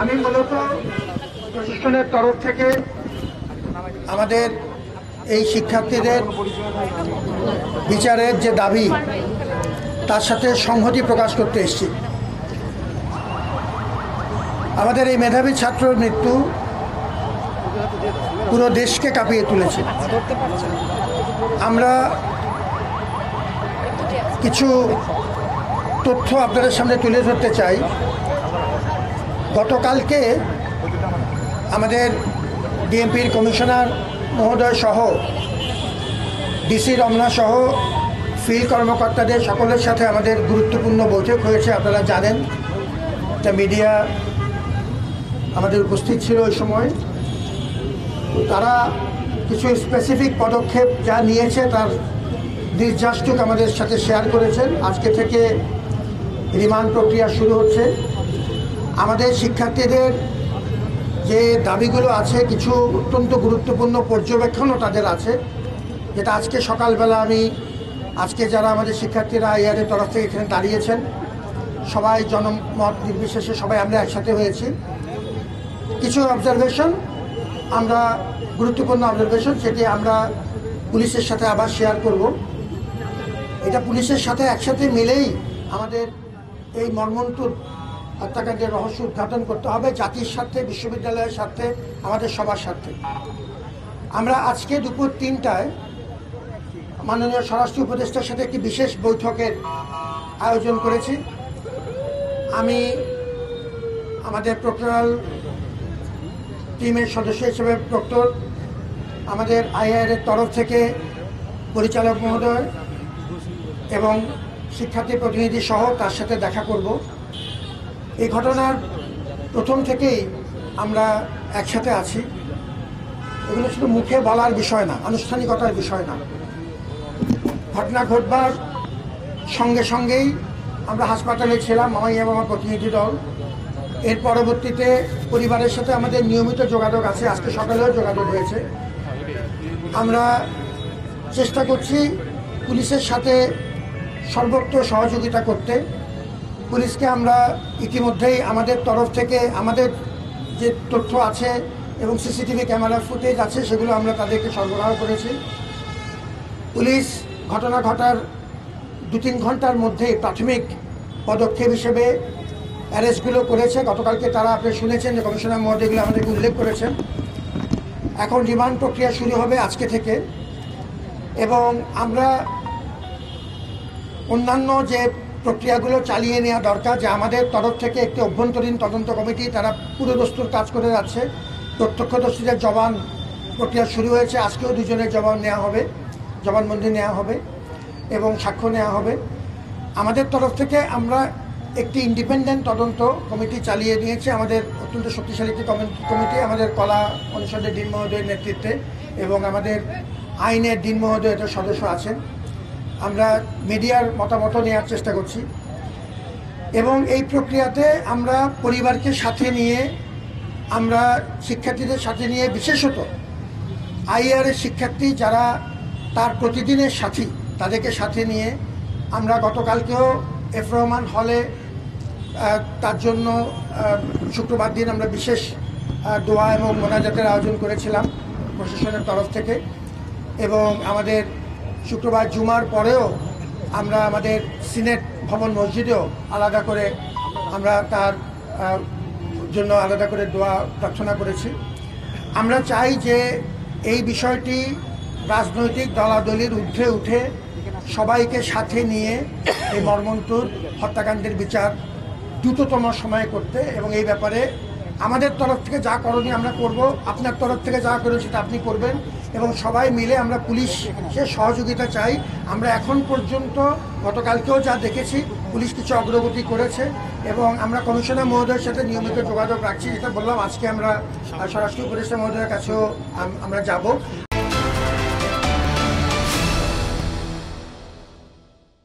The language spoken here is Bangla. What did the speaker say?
আমি মূলত প্রশাসনের তরফ থেকে আমাদের এই শিক্ষার্থীদের বিচারের যে দাবি তার সাথে সংহতি প্রকাশ করতে এসেছি। আমাদের এই মেধাবী ছাত্রের মৃত্যু পুরো দেশকে কাঁপিয়ে তুলেছে। আমরা কিছু তথ্য আপনাদের সামনে তুলে ধরতে চাই। গতকালকে আমাদের ডিএমপির কমিশনার মহোদয় সহ ডিসি রমনা সহ ফিল্ড কর্মকর্তাদের সকলের সাথে আমাদের গুরুত্বপূর্ণ বৈঠক হয়েছে। আপনারা জানেন, তা মিডিয়া আমাদের উপস্থিত ছিল ওই সময়। তারা কিছু স্পেসিফিক পদক্ষেপ যা নিয়েছে তার নির্যাসটুক আমাদের সাথে শেয়ার করেছেন। আজকে থেকে রিমান্ড প্রক্রিয়া শুরু হচ্ছে। আমাদের শিক্ষার্থীদের যে দাবিগুলো আছে, কিছু অত্যন্ত গুরুত্বপূর্ণ পর্যবেক্ষণও তাদের আছে, যেটা আজকে সকালবেলা আজকে যারা আমাদের শিক্ষার্থীরা আইআরের তরফ থেকে এখানে দাঁড়িয়েছেন, সবাই জনমত নির্বিশেষে সবাই আমরা একসাথে হয়েছি। কিছু অবজারভেশন গুরুত্বপূর্ণ অবজারভেশন, সেটি আমরা পুলিশের সাথে আবার শেয়ার করব। এটা পুলিশের সাথে একসাথে মিলেই আমাদের এই মর্মন্তুদ হত্যাকাণ্ডের রহস্য উদ্ঘাটন করতে হবে, জাতির স্বার্থে, বিশ্ববিদ্যালয়ের স্বার্থে, আমাদের সবার স্বার্থে। আমরা আজকে দুপুর 3টায় মাননীয় স্বরাষ্ট্র উপদেষ্টার সাথে একটি বিশেষ বৈঠকের আয়োজন করেছি। আমি আমাদের প্রক্টরাল টিমের সদস্য হিসেবে প্রক্টর, আমাদের আইআইআরের তরফ থেকে পরিচালক মহোদয় এবং শিক্ষার্থী প্রতিনিধি সহ তার সাথে দেখা করব। এই ঘটনার প্রথম থেকেই আমরা একসাথে আছি। এগুলো শুধু মুখে বলার বিষয় না, আনুষ্ঠানিকতার বিষয় না। ঘটনা ঘটবার সঙ্গে সঙ্গেই আমরা হাসপাতালে ছিলাম, আমি এবং আমার প্রতিনিধি দল। এর পরবর্তীতে পরিবারের সাথে আমাদের নিয়মিত যোগাযোগ আছে, আজকে সকালেও যোগাযোগ হয়েছে। আমরা চেষ্টা করছি পুলিশের সাথে সর্বোচ্চ সহযোগিতা করতে। পুলিশকে আমরা ইতিমধ্যেই আমাদের তরফ থেকে আমাদের যে তথ্য আছে এবং সিসিটিভি ক্যামেরা ফুটেজ আছে, সেগুলো আমরা তাদেরকে সরবরাহ করেছি। পুলিশ ঘটনা ঘটার 2-3 ঘন্টার মধ্যে প্রাথমিক পদক্ষেপ হিসেবে অ্যারেস্টগুলো করেছে। গতকালকে তারা, আপনি শুনেছেন যে কমিশনার মহোদয়গুলো আমাদেরকে উল্লেখ করেছেন। এখন রিমান্ড প্রক্রিয়া শুরু হবে আজকে থেকে, এবং আমরা অন্যান্য যে প্রক্রিয়াগুলো চালিয়ে নেওয়া দরকার, যে আমাদের তরফ থেকে একটি অভ্যন্তরীণ তদন্ত কমিটি, তারা পুরোদস্তুর কাজ করে যাচ্ছে। প্রত্যক্ষদর্শীদের জবান প্রক্রিয়া শুরু হয়েছে। আজকেও 2 জনের জবানবন্দি নেওয়া হবে এবং সাক্ষ্য নেওয়া হবে। আমাদের তরফ থেকে আমরা একটি ইন্ডিপেন্ডেন্ট তদন্ত কমিটি চালিয়ে নিয়েছি, আমাদের অত্যন্ত শক্তিশালী একটি কমিটি, আমাদের কলা অনুষদের ডিন মহোদয়ের নেতৃত্বে, এবং আমাদের আইনের ডিন মহোদয় এটার সদস্য আছেন। আমরা মিডিয়ার মতামত নেওয়ার চেষ্টা করছি, এবং এই প্রক্রিয়াতে আমরা পরিবারকে সাথে নিয়ে, আমরা শিক্ষার্থীদের সাথে নিয়ে, বিশেষত আইআরের শিক্ষার্থী যারা তার প্রতিদিনের সাথী, তাদেরকে সাথে নিয়ে আমরা গতকালকেও এফ রহমান হলে তার জন্য শুক্রবার দিন আমরা বিশেষ দোয়া এবং মোনাজাতের আয়োজন করেছিলাম প্রশাসনের তরফ থেকে, এবং আমাদের শুক্রবার জুমার পরেও আমরা আমাদের সিনেট ভবন মসজিদেও আলাদা করে আমরা তার জন্য আলাদা করে দোয়া প্রার্থনা করেছি। আমরা চাই যে এই বিষয়টি রাজনৈতিক দলাদলির ঊর্ধ্বে উঠে সবাইকে সাথে নিয়ে এই মর্মন্তুদ হত্যাকাণ্ডের বিচার দ্রুততম সময়ে করতে, এবং এই ব্যাপারে আমাদের তরফ থেকে যা করণীয় আমরা করব, আপনার তরফ থেকে যা করবেন সেটা আপনি করবেন, এবং সবাই মিলে আমরা পুলিশের সহযোগিতা চাই। আমরা এখন পর্যন্ত গতকালকেও যা দেখেছি, পুলিশ কিছু অগ্রগতি করেছে, এবং আমরা কমিশনার মহোদয়ের সাথে নিয়মিত যোগাযোগ রাখছি। যেটা বললাম, আজকে আমরা স্বরাষ্ট্র উপদেষ্টা মহোদয়ের কাছেও আমরা যাব।